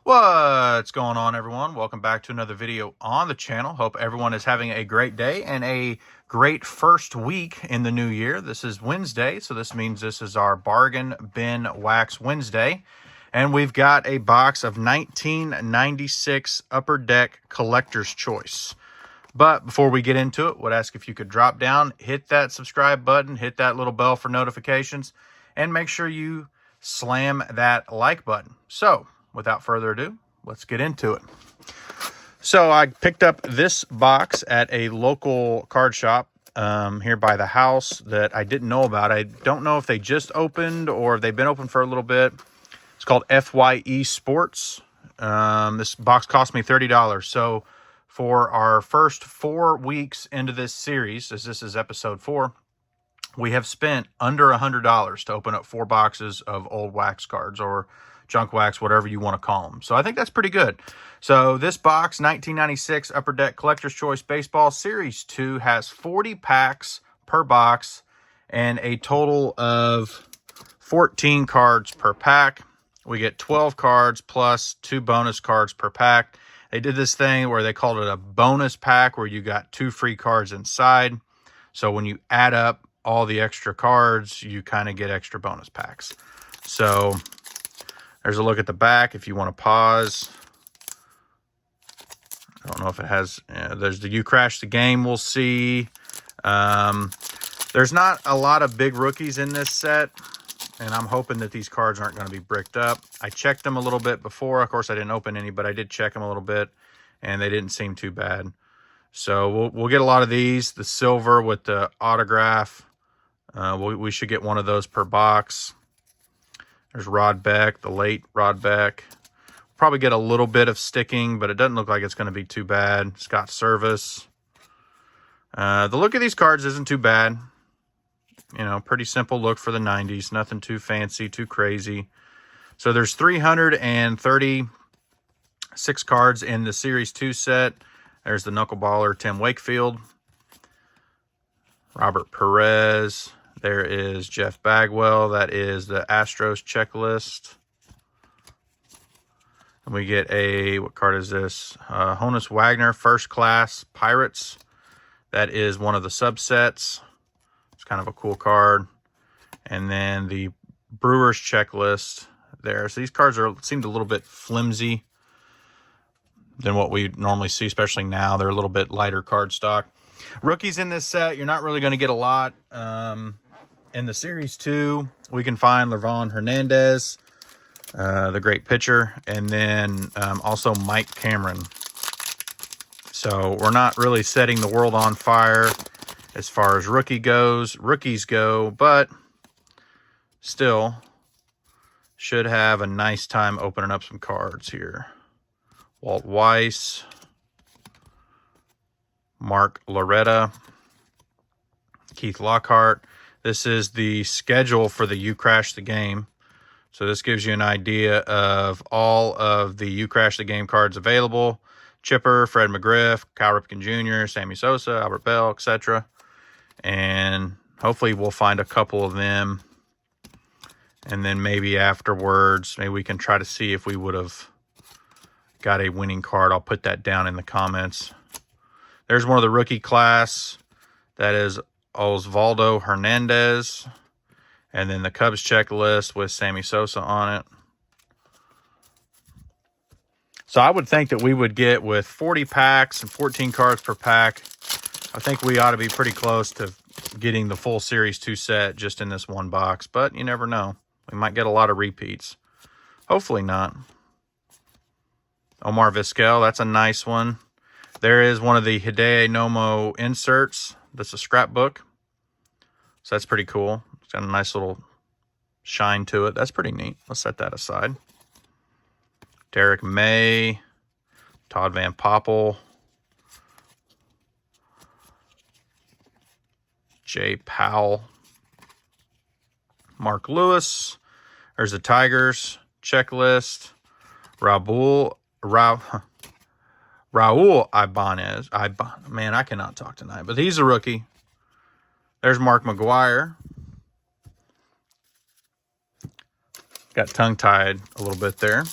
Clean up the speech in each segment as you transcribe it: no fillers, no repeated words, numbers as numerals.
What's going on, everyone? Welcome back to another video on the channel. Hope everyone is having a great day and a great first week in the new year. This is Wednesday, so this means this is our Bargain Bin Wax Wednesday. And we've got a box of 1996 Upper Deck Collector's Choice. But before we get into it, would ask if you could drop down, hit that subscribe button, hit that little bell for notifications, and make sure you slam that like button. So, without further ado, let's get into it. So I picked up this box at a local card shop here by the house that I didn't know about. I don't know if they just opened or if they've been open for a little bit. It's called FYE Sports. This box cost me $30. So for our first 4 weeks into this series, as this is episode 4, we have spent under $100 to open up 4 boxes of old wax cards or junk wax, whatever you want to call them. So I think that's pretty good. So this box, 1996 Upper Deck Collector's Choice Baseball Series 2, has 40 packs per box and a total of 14 cards per pack. We get 12 cards plus 2 bonus cards per pack. They did this thing where they called it a bonus pack where you got 2 free cards inside. So when you add up all the extra cards, you kind of get extra bonus packs. So there's a look at the back if you want to pause. I don't know if it has, there's the You Crash the Game we'll see. There's not a lot of big rookies in this set, and I'm hoping that these cards aren't going to be bricked up. I checked them a little bit before. Of course, I didn't open any, but I did check them a little bit, and they didn't seem too bad. So we'll get a lot of these. The silver with the autograph, we should get one of those per box. There's Rod Beck, the late Rod Beck. Probably get a little bit of sticking, but it doesn't look like it's going to be too bad. Scott Service. The look of these cards isn't too bad. You know, pretty simple look for the 90s. Nothing too fancy, too crazy. So there's 336 cards in the Series 2 set. There's the knuckleballer Tim Wakefield. Robert Perez. There is Jeff Bagwell. That is the Astros checklist. And we get a, what card is this? Honus Wagner, First Class Pirates. That is one of the subsets. It's kind of a cool card. And then the Brewers checklist there. So these cards seemed a little bit flimsy than what we normally see, especially now. They're a little bit lighter card stock. Rookies in this set, you're not really going to get a lot. In the Series 2, we can find Livan Hernandez, the great pitcher, and then also Mike Cameron. So we're not really setting the world on fire as far as rookies go, but still should have a nice time opening up some cards here. Walt Weiss, Mark Loretta, Keith Lockhart. This is the schedule for the You Crash the Game. So this gives you an idea of all of the You Crash the Game cards available. Chipper, Fred McGriff, Cal Ripken Jr., Sammy Sosa, Albert Bell, etc. And hopefully we'll find a couple of them. And then maybe afterwards, maybe we can try to see if we would have got a winning card. I'll put that down in the comments. There's one of the rookie class. That is Osvaldo Hernandez. And then the Cubs checklist with Sammy Sosa on it. So I would think that we would get, with 40 packs and 14 cards per pack, I think we ought to be pretty close to getting the full Series 2 set just in this one box. But you never know. We might get a lot of repeats. Hopefully not. Omar Vizquel, that's a nice one. There is one of the Hideo Nomo inserts. That's a scrapbook. So that's pretty cool. It's got a nice little shine to it. That's pretty neat. Let's set that aside. Derek May, Todd Van Poppel, Jay Powell, Mark Lewis. There's the Tigers checklist. Raul Ibanez. Man, I cannot talk tonight, but he's a rookie. There's Mark McGuire. Got tongue-tied a little bit there.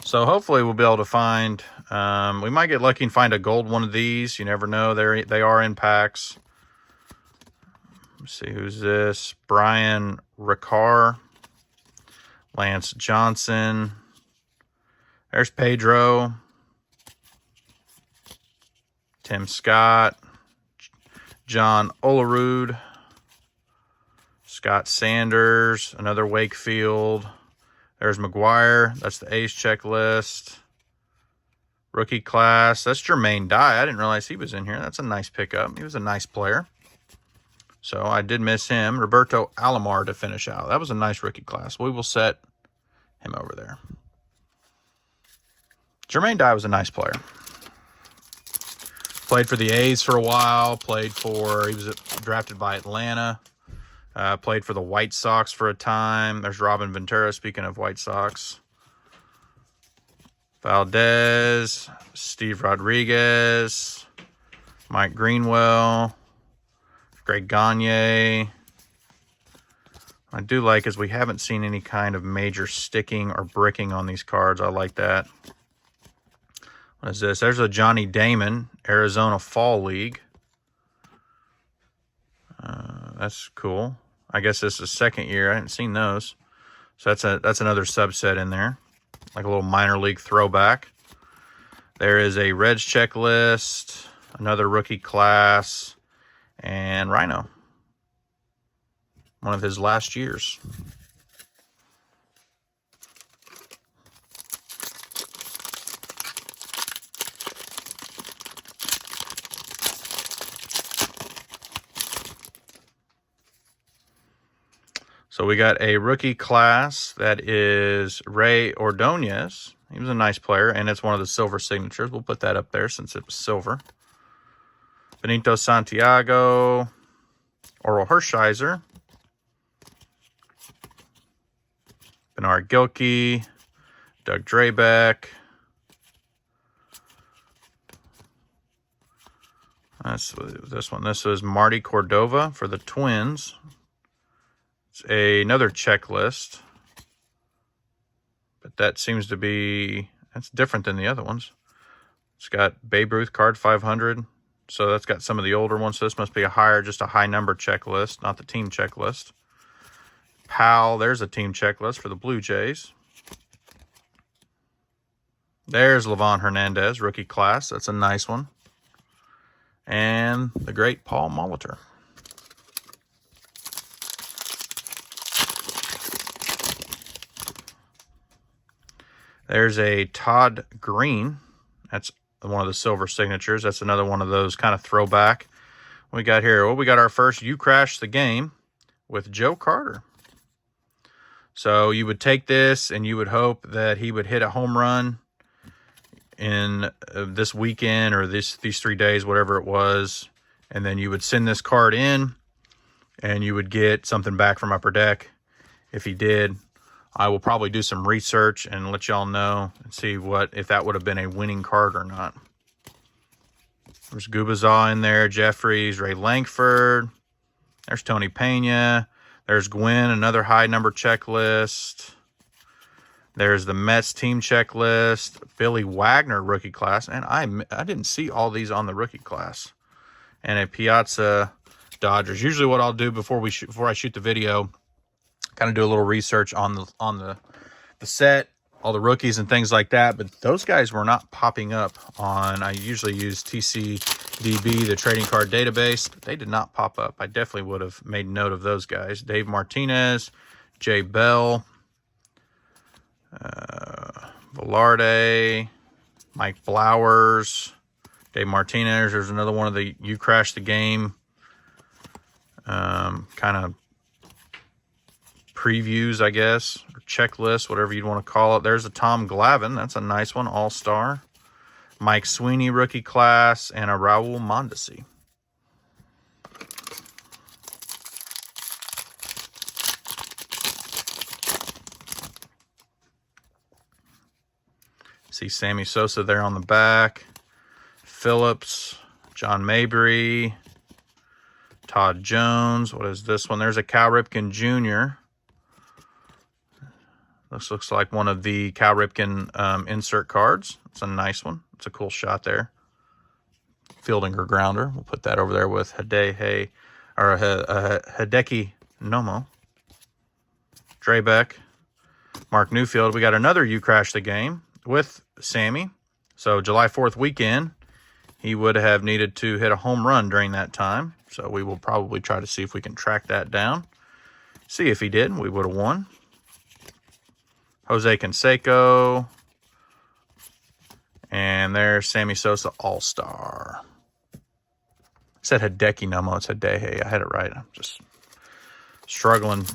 So hopefully we'll be able to find, we might get lucky and find a gold one of these. You never know. They are in packs. Let's see, who's this? Brian Ricard, Lance Johnson. There's Pedro, Tim Scott, John Olerud, Scott Sanders, another Wakefield. There's McGuire. That's the A's checklist. Rookie class. That's Jermaine Dye. I didn't realize he was in here. That's a nice pickup. He was a nice player. So I did miss him. Roberto Alomar to finish out. That was a nice rookie class. We will set him over there. Jermaine Dye was a nice player. Played for the A's for a while. He was drafted by Atlanta. Played for the White Sox for a time. There's Robin Ventura, speaking of White Sox. Valdez, Steve Rodriguez, Mike Greenwell, Greg Gagne. I do like is we haven't seen any kind of major sticking or bricking on these cards. I like that. What is this? There's a Johnny Damon, Arizona Fall League. That's cool. I guess this is second year. I hadn't seen those. So that's another subset in there. Like a little minor league throwback. There is a Reds checklist, another rookie class, and Rhino. One of his last years. So we got a rookie class that is Ray Ordonez. He was a nice player, and it's one of the silver signatures. We'll put that up there since it was silver. Benito Santiago, Oral Hershiser, Bernard Gilkey, Doug Drabeck. That's this one. This is Marty Cordova for the Twins. Another checklist, but that seems to be, that's different than the other ones. It's got Babe Ruth card 500, so that's got some of the older ones. So this must be just a high number checklist, not the team checklist. Powell, there's a team checklist for the Blue Jays. There's Levon Hernandez, rookie class. That's a nice one. And the great Paul Molitor. There's a Todd Green. That's one of the silver signatures. That's another one of those kind of throwback. We got here, well, we got our first You Crashed the Game with Joe Carter. So you would take this and you would hope that he would hit a home run in this weekend or these 3 days, whatever it was. And then you would send this card in and you would get something back from Upper Deck. If he did, I will probably do some research and let y'all know and see if that would have been a winning card or not. There's Gubazaw in there, Jeffries, Ray Langford. There's Tony Pena. There's Gwynn, another high number checklist. There's the Mets team checklist. Billy Wagner rookie class. And I didn't see all these on the rookie class. And a Piazza Dodgers. Usually what I'll do before I shoot the video, kind of do a little research on the set, all the rookies and things like that. But those guys were not popping up on, I usually use TCDB, the trading card database. But they did not pop up. I definitely would have made note of those guys. Dave Martinez, Jay Bell, Velarde, Mike Blowers, Dave Martinez. There's another one of the You Crashed the Game kind of previews, I guess, or checklist, whatever you'd want to call it. There's a Tom Glavine. That's a nice one, all-star. Mike Sweeney, rookie class, and a Raul Mondesi. See Sammy Sosa there on the back. Phillips, John Mabry, Todd Jones. What is this one? There's a Cal Ripken Jr. This looks like one of the Cal Ripken insert cards. It's a nice one. It's a cool shot there. Fielding or grounder. We'll put that over there with Hideki Nomo. Drebeck. Mark Newfield. We got another You Crash the Game with Sammy. So July 4th weekend, he would have needed to hit a home run during that time. So we will probably try to see if we can track that down. See if he did. We would have won. Jose Canseco. And there's Sammy Sosa All-Star. I said Hideki Nomo. It's Hideki. I had it right. I'm just struggling.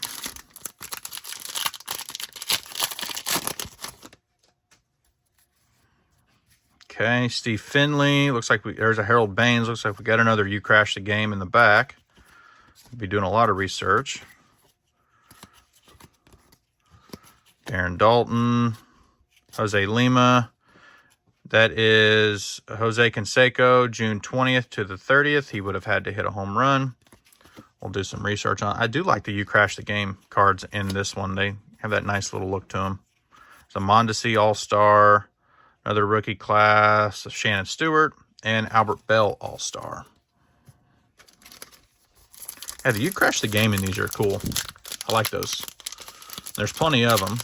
Okay, Steve Finley. Looks like there's a Harold Baines. Looks like we got another You Crash the Game in the back. We'll be doing a lot of research. Darren Dalton. Jose Lima. That is Jose Canseco, June 20th to the 30th. He would have had to hit a home run. We'll do some research on it. I do like the You Crash the Game cards in this one. They have that nice little look to them. It's a Mondesi All-Star. Another rookie class of Shannon Stewart and Albert Bell All-Star. Yeah, the You Crash the Game in these are cool. I like those. There's plenty of them.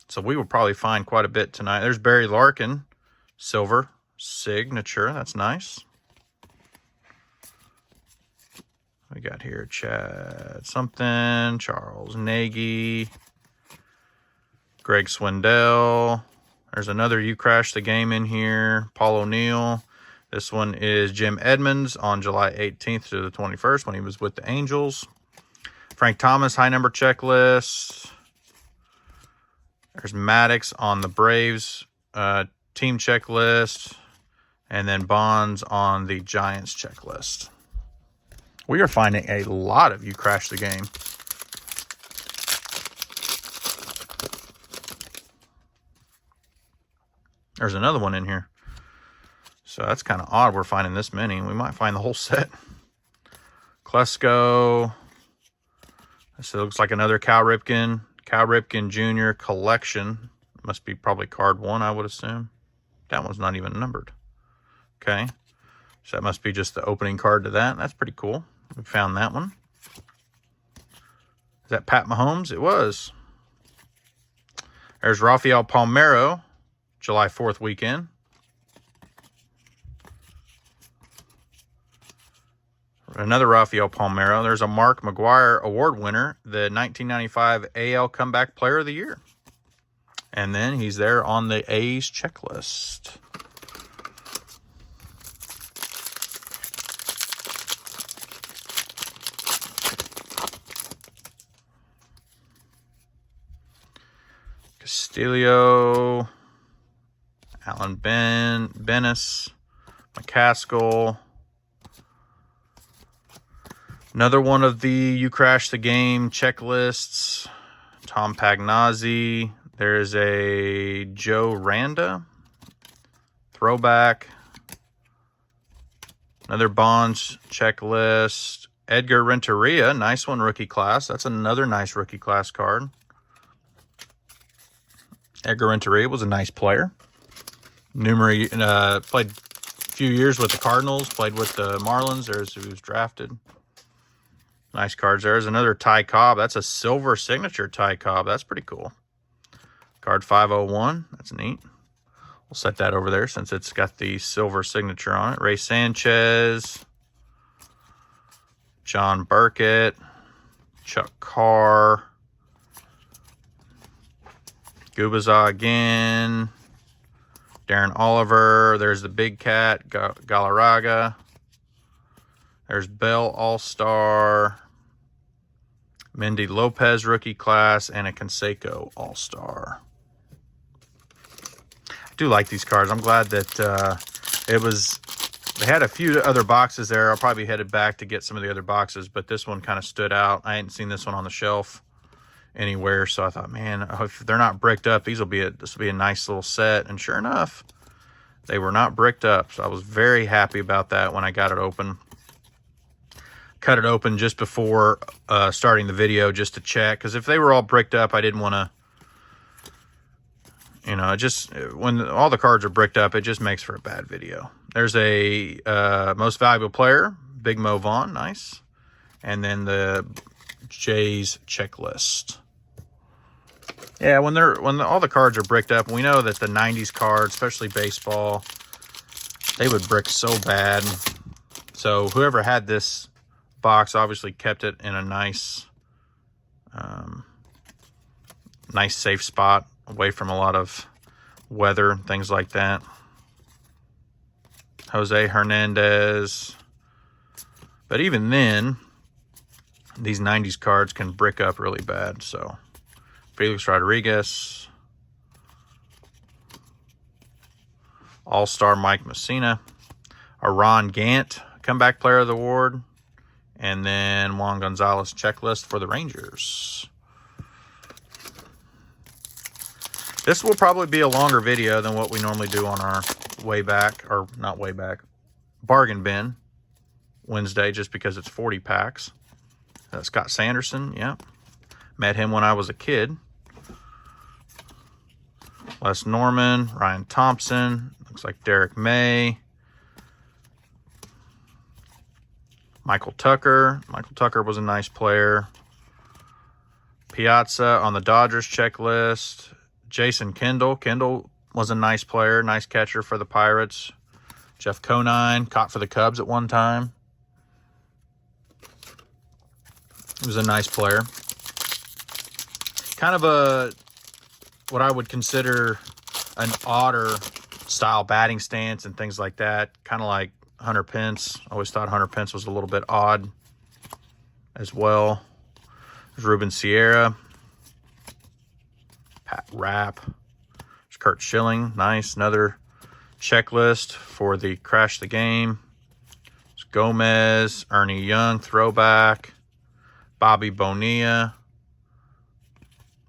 So we will probably find quite a bit tonight. There's Barry Larkin, silver signature. That's nice. We got here Chad something, Charles Nagy, Greg Swindell. There's another You Crash the Game in here. Paul O'Neill. This one is Jim Edmonds on July 18th to the 21st when he was with the Angels. Frank Thomas, high number checklist. There's Maddox on the Braves team checklist. And then Bonds on the Giants checklist. We are finding a lot of You Crash the Game. There's another one in here. So that's kind of odd we're finding this many. We might find the whole set. Klesko. This looks like another Cal Ripken Jr. collection. Must be probably card 1, I would assume. That one's not even numbered. Okay. So that must be just the opening card to that. That's pretty cool. We found that one. Is that Pat Mahomes? It was. There's Rafael Palmeiro, July 4th weekend. Another Rafael Palmeiro. There's a Mark McGwire Award winner, the 1995 AL Comeback Player of the Year. And then he's there on the A's checklist. Castillo, Alan Bennis, McCaskill. Another one of the You Crash the Game checklists. Tom Pagnazzi. There's a Joe Randa. Throwback. Another Bonds checklist. Edgar Renteria. Nice one, rookie class. That's another nice rookie class card. Edgar Renteria was a nice player. Played a few years with the Cardinals. Played with the Marlins. There's who was drafted. Nice cards. There's another Ty Cobb. That's a silver signature Ty Cobb. That's pretty cool. Card 501. That's neat. We'll set that over there since it's got the silver signature on it. Ray Sanchez. John Burkett. Chuck Carr. Gubaza again. Darren Oliver. There's the Big Cat. Galarraga. There's Bell All-Star. Mendy Lopez rookie class, and a Canseco All-Star. I do like these cards. I'm glad that they had a few other boxes there. I'll probably be headed back to get some of the other boxes, but this one kind of stood out. I hadn't seen this one on the shelf anywhere, so I thought, man, if they're not bricked up, this will be a nice little set. And sure enough, they were not bricked up, so I was very happy about that when I got it open. cut it open just before starting the video just to check, because if they were all bricked up, I didn't want to, you know, when all the cards are bricked up, it just makes for a bad video. There's a most valuable player, Big Mo Vaughn, nice. And then the Jays checklist. Yeah, when all the cards are bricked up, we know that the 90s cards, especially baseball, they would brick so bad. So whoever had this box obviously kept it in a nice nice safe spot away from a lot of weather and things like that. Jose Hernandez. But even then, these 90s cards can brick up really bad. So Felix Rodriguez, All-Star Mike Messina, Ron Gant, Comeback Player of the Award, and then Juan Gonzalez checklist for the Rangers. This will probably be a longer video than what we normally do on our bargain bin Wednesday, just because it's 40 packs. Scott Sanderson, yeah. Met him when I was a kid. Les Norman, Ryan Thompson, looks like Derek May. Michael Tucker. Michael Tucker was a nice player. Piazza on the Dodgers checklist. Jason Kendall. Kendall was a nice player, nice catcher for the Pirates. Jeff Conine, caught for the Cubs at one time. He was a nice player. Kind of what I would consider an odder style batting stance and things like that. Kind of like Hunter Pence. I always thought Hunter Pence was a little bit odd as well. There's Ruben Sierra. Pat Rapp. There's Kurt Schilling. Nice. Another checklist for the Crash the Game. There's Gomez. Ernie Young. Throwback. Bobby Bonilla.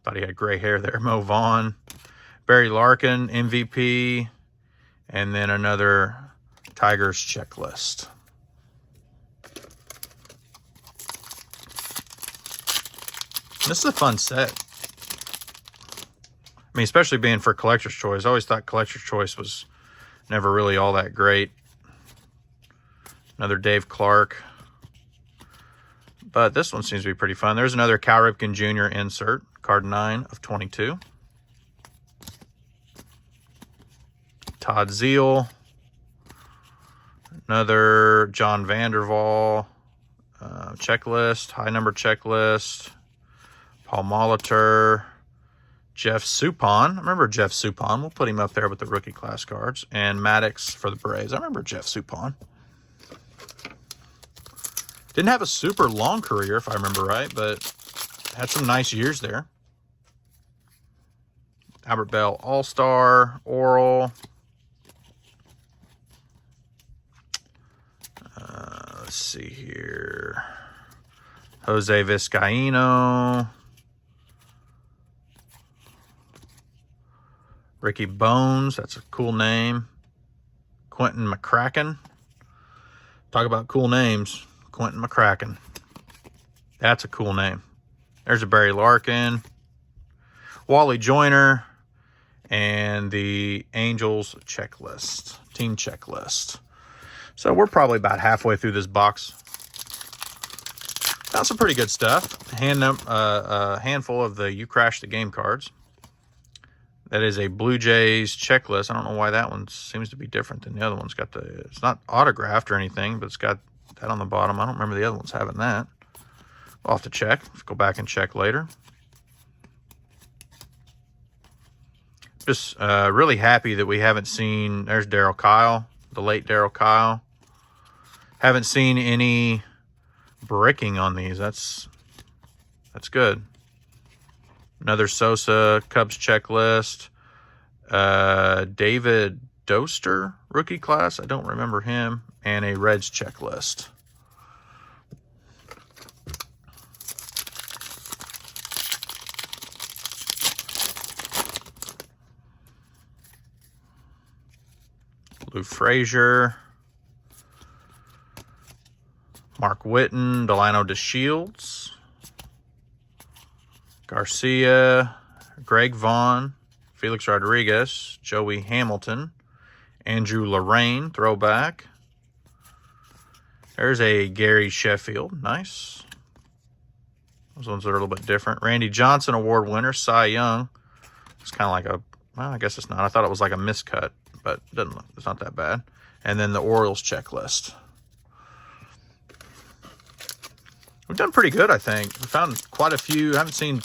Thought he had gray hair there. Mo Vaughn. Barry Larkin. MVP. And then another Tigers checklist. This is a fun set. I mean, especially being for Collector's Choice. I always thought Collector's Choice was never really all that great. Another Dave Clark. But this one seems to be pretty fun. There's another Cal Ripken Jr. insert. Card 9 of 22. Todd Zeal. Another John Vanderval checklist. High number checklist. Paul Molitor. Jeff Suppan. I remember Jeff Suppan. We'll put him up there with the rookie class cards. And Maddox for the Braves. I remember Jeff Suppan. Didn't have a super long career, if I remember right, but had some nice years there. Albert Bell All-Star. Oral. Let's see here. Jose Vizcaino. Ricky Bones, that's a cool name. Quentin McCracken. Talk about cool names. Quentin McCracken. That's a cool name. There's a Barry Larkin. Wally Joyner. And the Angels checklist. Team checklist. So we're probably about halfway through this box. Found some pretty good stuff. A handful of the You Crash the Game cards. That is a Blue Jays checklist. I don't know why that one seems to be different than the other one's got it's not autographed or anything, but it's got that on the bottom. I don't remember the other ones having that. We'll have to check. Let's go back and check later. Just really happy that we haven't seen, there's Darryl Kyle, the late Darryl Kyle. Haven't seen any bricking on these. That's good. Another Sosa Cubs checklist. David Doster rookie class. I don't remember him. And a Reds checklist. Lou Frazier. Mark Whitten, Delano DeShields, Garcia, Greg Vaughn, Felix Rodriguez, Joey Hamilton, Andrew Lorraine, throwback. There's a Gary Sheffield, nice. Those ones are a little bit different. Randy Johnson, award winner, Cy Young. It's kind of like a, well, I guess it's not. I thought it was like a miscut, but it doesn't look, it's not that bad. And then the Orioles checklist. We've done pretty good, I think. We found quite a few. I haven't seen,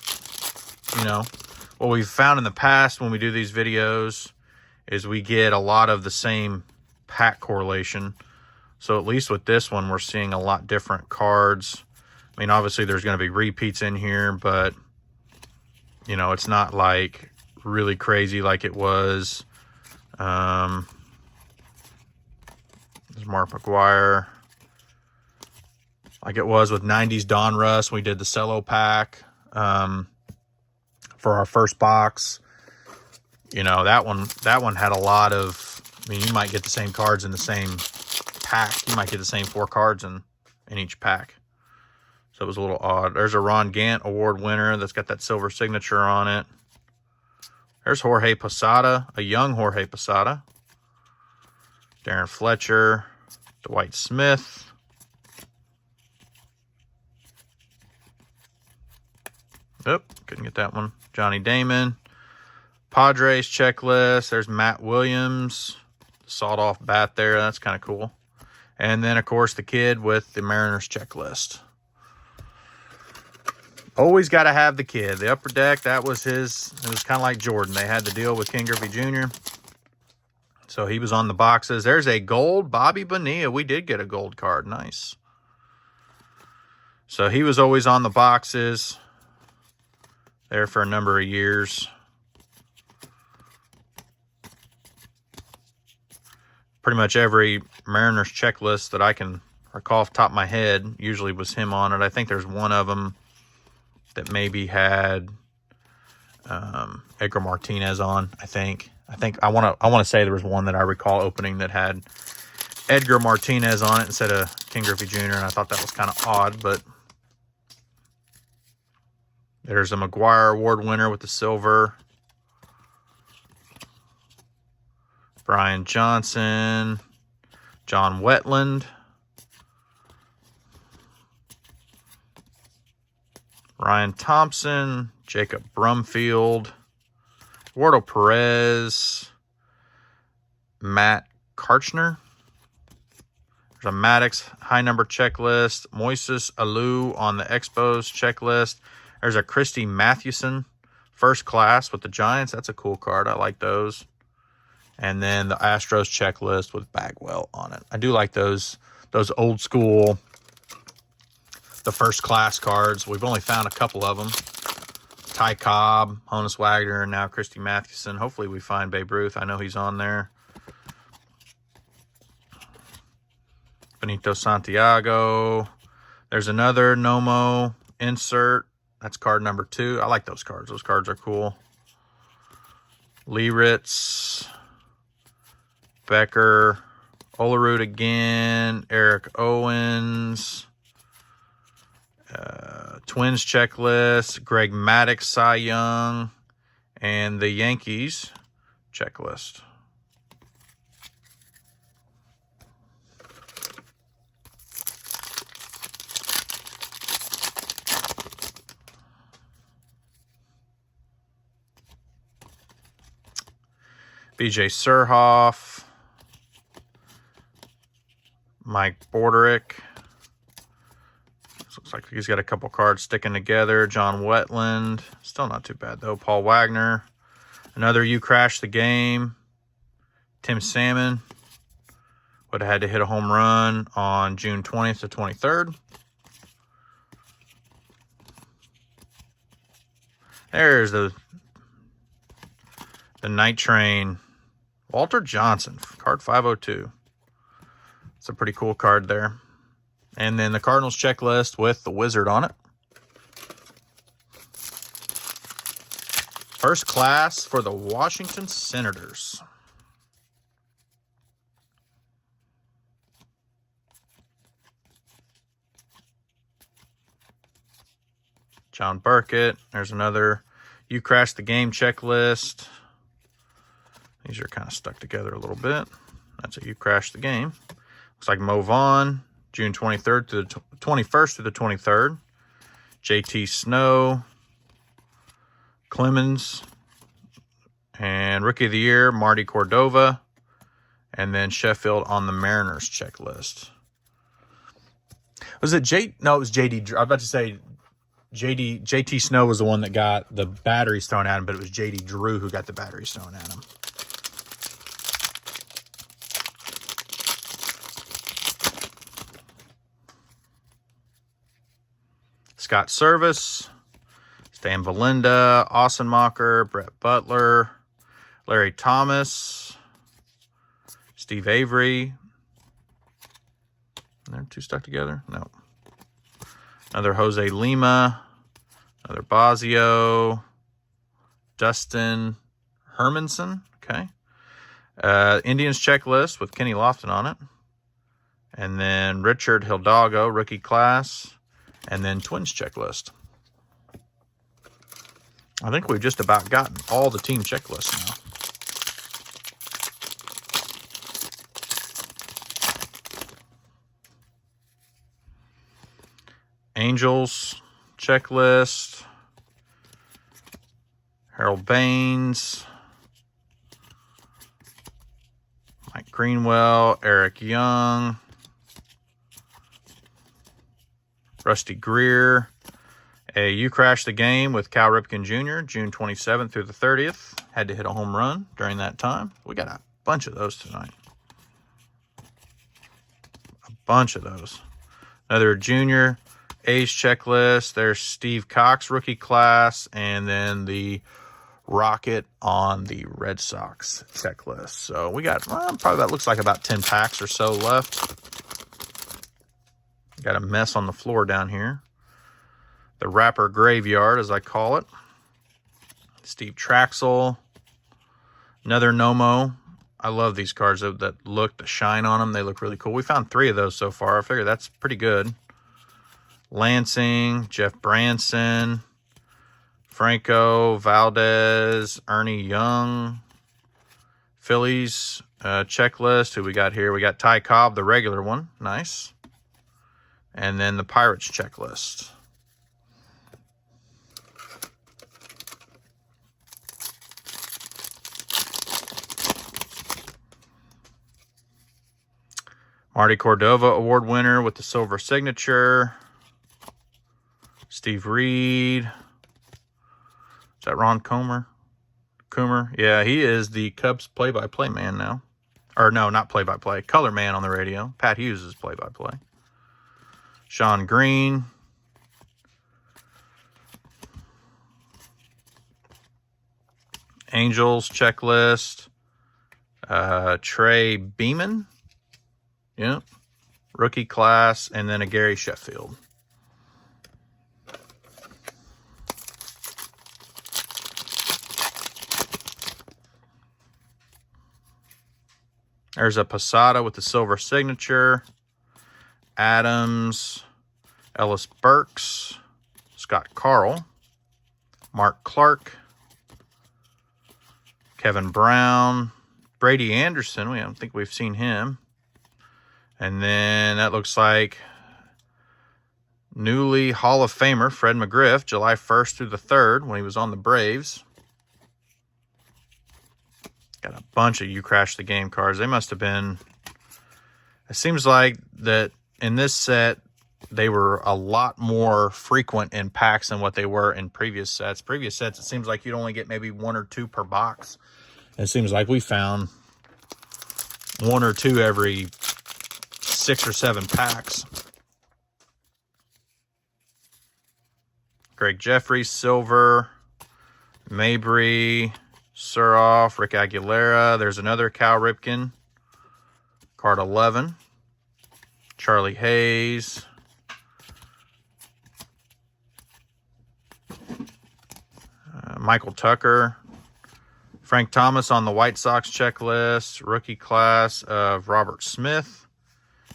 you know, what we've found in the past when we do these videos is we get a lot of the same pack correlation. So at least with this one, we're seeing a lot different cards. I mean, obviously there's going to be repeats in here, but, you know, it's not like really crazy like it was. There's Mark McGuire. Like it was with 90s Donruss. We did the cello pack for our first box. You know, that one had a lot of, I mean, you might get the same cards in the same pack. You might get the same 4 cards in each pack. So it was a little odd. There's a Ron Gant award winner that's got that silver signature on it. There's Jorge Posada, a young Jorge Posada. Darren Fletcher, Dwight Smith. Oop, couldn't get that one. Johnny Damon. Padres checklist. There's Matt Williams. Sawed-off bat there. That's kind of cool. And then, of course, the kid with the Mariners checklist. Always got to have the kid. The upper deck, that was his. It was kind of like Jordan. They had to deal with Ken Griffey Jr. So he was on the boxes. There's a gold Bobby Bonilla. We did get a gold card. Nice. So he was always on the boxes there for a number of years. Pretty much every Mariners checklist that I can recall off the top of my head usually was him on it. I think there's one of them that maybe had Edgar Martinez on. I want to say there was one that I recall opening that had Edgar Martinez on it instead of Ken Griffey Jr. And I thought that was kind of odd, but there's a McGuire Award winner with the silver. Brian Johnson, John Wetland, Ryan Thompson, Jacob Brumfield, Eduardo Perez, Matt Karchner. There's a Maddox high number checklist. Moises Alou on the Expos checklist. There's a Christy Mathewson first class with the Giants. That's a cool card. I like those. And then the Astros checklist with Bagwell on it. I do like those old school, the first class cards. We've only found a couple of them. Ty Cobb, Honus Wagner, and now Christy Mathewson. Hopefully we find Babe Ruth. I know he's on there. Benito Santiago. There's another Nomo insert. That's card number 2. I like those cards. Those cards are cool. Lee Ritz. Becker, Olerud again, Eric Owens, Twins checklist, Greg Maddux, Cy Young, and the Yankees checklist. BJ Surhoff, Mike Borderick. Looks like he's got a couple cards sticking together. John Wetland. Still not too bad, though. Paul Wagner. Another You Crashed the Game. Tim Salmon. Would have had to hit a home run on June 20th to 23rd. There's the Night Train. Walter Johnson. Card 502. It's a pretty cool card there. And then the Cardinals checklist with the Wizard on it. First class for the Washington Senators. John Burkett. There's another You Crashed the Game checklist. These are kind of stuck together a little bit. That's a You Crashed the Game. Looks like Mo Vaughn, June 23rd to the 21st through the 23rd. JT Snow, Clemens, and Rookie of the Year, Marty Cordova, and then Sheffield on the Mariners checklist. Was it No, it was JD. I was about to say JT Snow was the one that got the batteries thrown at him, but it was JD Drew who got the batteries thrown at him. Scott Service, Stan Valinda, Ossenmacher, Brett Butler, Larry Thomas, Steve Avery. They're two stuck together? No. Another Jose Lima, another Bosio, Dustin Hermanson. Okay. Indians checklist with Kenny Lofton on it. And then Richard Hidalgo, rookie class. And then Twins checklist. I think we've just about gotten all the team checklists now. Angels checklist. Harold Baines. Mike Greenwell. Eric Young. Rusty Greer. You Crashed the Game with Cal Ripken Jr., June 27th through the 30th. Had to hit a home run during that time. We got a bunch of those tonight. A bunch of those. Another junior A's checklist. There's Steve Cox, rookie class, and then the Rocket on the Red Sox checklist. So we got, probably that looks like about 10 packs or so left. Got a mess on the floor down here. The Rapper Graveyard, as I call it. Steve Traxel. Another Nomo. I love these cards that look, the shine on them. They look really cool. We found 3 of those so far. I figure that's pretty good. Lansing, Jeff Branson, Franco, Valdez, Ernie Young. Phillies checklist. Who we got here? We got Ty Cobb, the regular one. Nice. And then the Pirates checklist. Marty Cordova award winner with the silver signature. Steve Reed. Is that Ron Coomer? Yeah, he is the Cubs play-by-play man now. Or no, not play-by-play. Color man on the radio. Pat Hughes is play-by-play. Sean Green. Angels checklist. Trey Beeman. Yep. Rookie class. And then a Gary Sheffield. There's a Posada with the silver signature. Adams, Ellis Burks, Scott Carl, Mark Clark, Kevin Brown, Brady Anderson. I don't think we've seen him. And then that looks like newly Hall of Famer Fred McGriff, July 1st through the 3rd when he was on the Braves. Got a bunch of You Crashed the Game cards. They must have been... It seems like that in this set, they were a lot more frequent in packs than what they were in previous sets. Previous sets, it seems like you'd only get maybe 1 or 2 per box. It seems like we found 1 or 2 every 6 or 7 packs. Greg Jeffries, silver. Mabry, Suroff, Rick Aguilera. There's another Cal Ripken. Card 11. Charlie Hayes. Michael Tucker. Frank Thomas on the White Sox checklist. Rookie class of Robert Smith.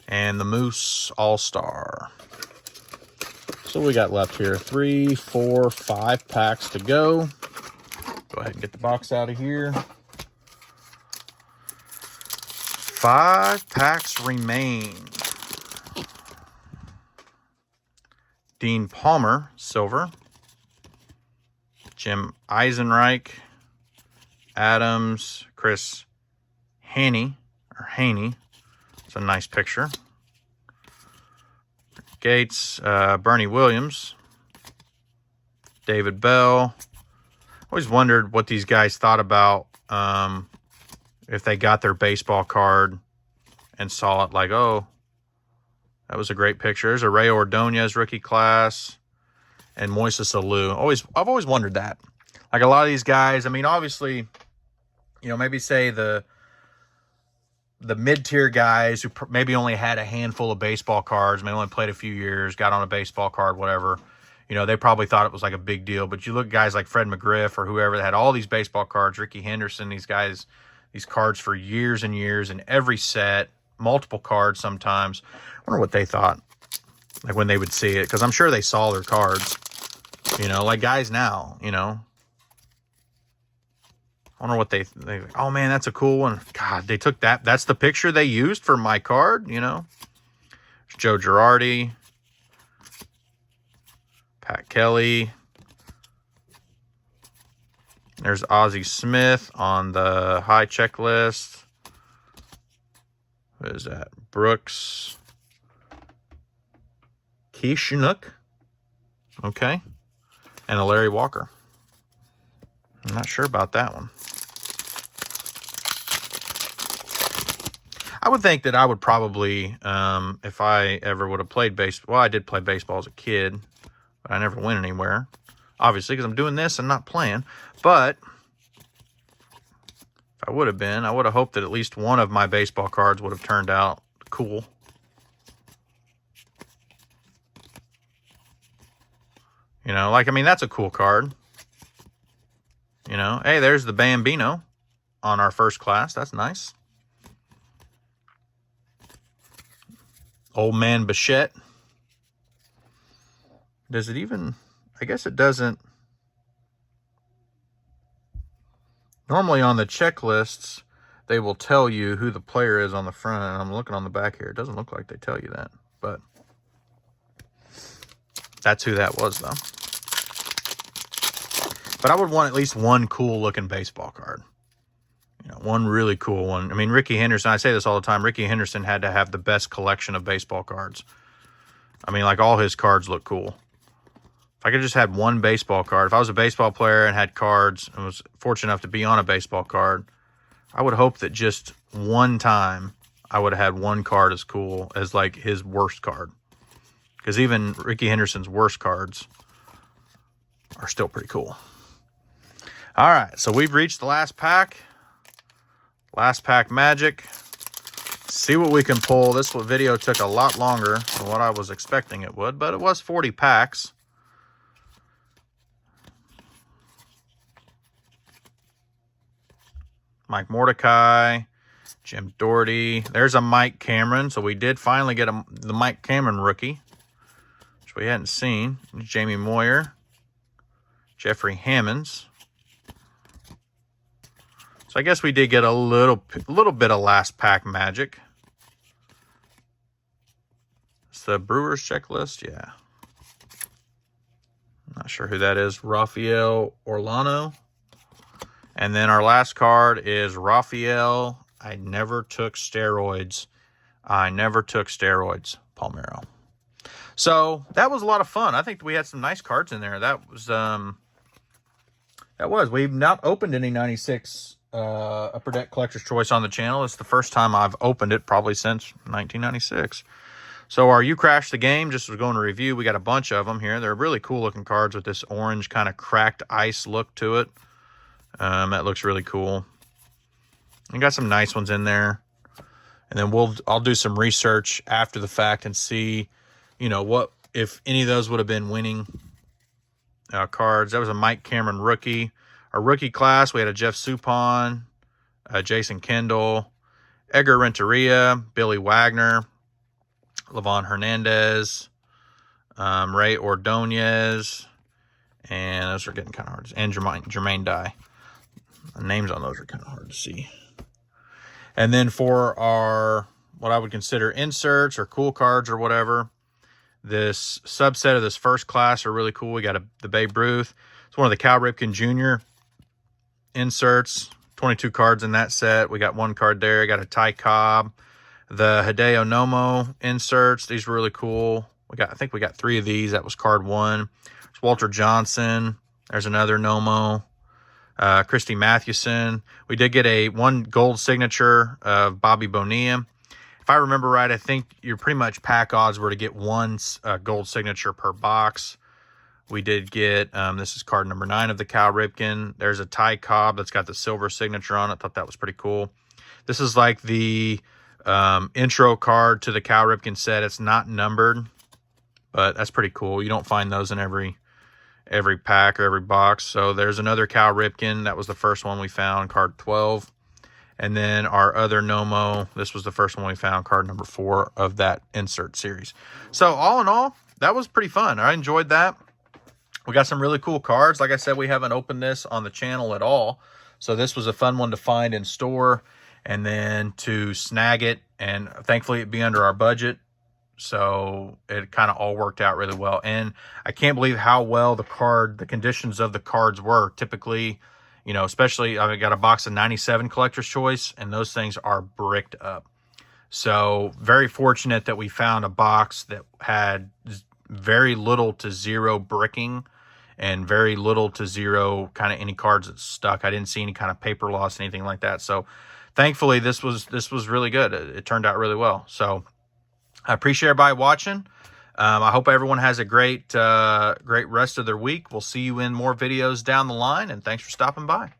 And the Moose All-Star. So we got left here 3, 4, 5 packs to go. Go ahead and get the box out of here. 5 packs remain. Dean Palmer, silver. Jim Eisenreich, Adams, Chris Haney. It's a nice picture. Gates, Bernie Williams, David Bell. Always wondered what these guys thought about if they got their baseball card and saw it like, oh, that was a great picture. There's a Ray Ordonez rookie class and Moises Alou. I've always wondered that. Like a lot of these guys, I mean, obviously, you know, maybe say the mid-tier guys who maybe only had a handful of baseball cards, maybe only played a few years, got on a baseball card, whatever, you know, they probably thought it was like a big deal. But you look at guys like Fred McGriff or whoever that had all these baseball cards, Ricky Henderson, these guys, these cards for years and years in every set, multiple cards sometimes. I wonder what they thought, like when they would see it, because I'm sure they saw their cards, you know, like guys now, you know. I wonder what they oh man, that's a cool one. God, they took that. That's the picture they used for my card, you know. There's Joe Girardi, Pat Kelly. There's Ozzie Smith on the high checklist. What is that? Brooks Kishnook. Okay. And a Larry Walker. I'm not sure about that one. I would think that I would probably, if I ever would have played baseball, well, I did play baseball as a kid, but I never went anywhere, obviously, because I'm doing this and not playing. But if I would have been, I would have hoped that at least one of my baseball cards would have turned out cool. You know, like, I mean, that's a cool card. You know, hey, there's the Bambino on our first class. That's nice. Old Man Bichette. Does it even... I guess it doesn't... Normally on the checklists, they will tell you who the player is on the front. And I'm looking on the back here. It doesn't look like they tell you that. But that's who that was, though. But I would want at least one cool-looking baseball card. You know, one really cool one. I mean, Ricky Henderson, I say this all the time, Ricky Henderson had to have the best collection of baseball cards. I mean, like, all his cards look cool. If I could just have one baseball card, if I was a baseball player and had cards and was fortunate enough to be on a baseball card, I would hope that just one time I would have had one card as cool as, like, his worst card. Because even Ricky Henderson's worst cards are still pretty cool. All right, so we've reached the last pack. Last pack magic. See what we can pull. This video took a lot longer than what I was expecting it would, but it was 40 packs. Mike Mordecai, Jim Doherty. There's a Mike Cameron. So we did finally get the Mike Cameron rookie, which we hadn't seen. Jamie Moyer, Jeffrey Hammonds. So I guess we did get a little bit of last pack magic. It's the Brewers checklist, yeah. Not sure who that is. Rafael Orlano. And then our last card is Rafael. I never took steroids. Palmeiro. So that was a lot of fun. I think we had some nice cards in there. That was. We've not opened any 96 Upper Deck Collector's Choice on the channel. It's the first time I've opened it probably since 1996. So our You Crashed the Game, just was going to review. We got a bunch of them here. They're really cool looking cards with this orange kind of cracked ice look to it. That looks really cool. We got some nice ones in there. And then I'll do some research after the fact and see, you know, what if any of those would have been winning cards. That was a Mike Cameron rookie. Our rookie class, we had a Jeff Suppan, Jason Kendall, Edgar Renteria, Billy Wagner, Levon Hernandez, Ray Ordonez, and those are getting kind of hard. And Jermaine Dye. The names on those are kind of hard to see. And then for our, what I would consider inserts or cool cards or whatever, this subset of this first class are really cool. We got the Babe Ruth. It's one of the Cal Ripken Jr. inserts. 22 cards in that set. We got one card there. I got a Ty Cobb. The Hideo Nomo inserts. These were really cool. I think we got 3 of these. That was card 1. There's Walter Johnson. There's another Nomo. Christy Mathewson. We did get one gold signature of Bobby Bonilla. If I remember right, I think you're pretty much pack odds were to get 1 gold signature per box. We did get, this is card number 9 of the Cal Ripken. There's a Ty Cobb that's got the silver signature on it. Thought that was pretty cool. This is like the intro card to the Cal Ripken set. It's not numbered, but that's pretty cool. You don't find those in every pack or every box. So there's another Cal Ripken. That was the first one we found, card 12. And then our other Nomo, this was the first one we found, card number 4 of that insert series. So all in all, that was pretty fun. I enjoyed that. We got some really cool cards. Like I said, we haven't opened this on the channel at all. So this was a fun one to find in store and then to snag it. And thankfully it'd be under our budget. So it kind of all worked out really well. And I can't believe how well the conditions of the cards were. Typically, you know, especially I got a box of 97 Collector's Choice, and those things are bricked up. So very fortunate that we found a box that had very little to zero bricking and very little to zero kind of any cards that stuck. I didn't see any kind of paper loss, anything like that. So thankfully this was really good. It turned out really well. So I appreciate everybody watching. I hope everyone has a great rest of their week. We'll see you in more videos down the line, and thanks for stopping by.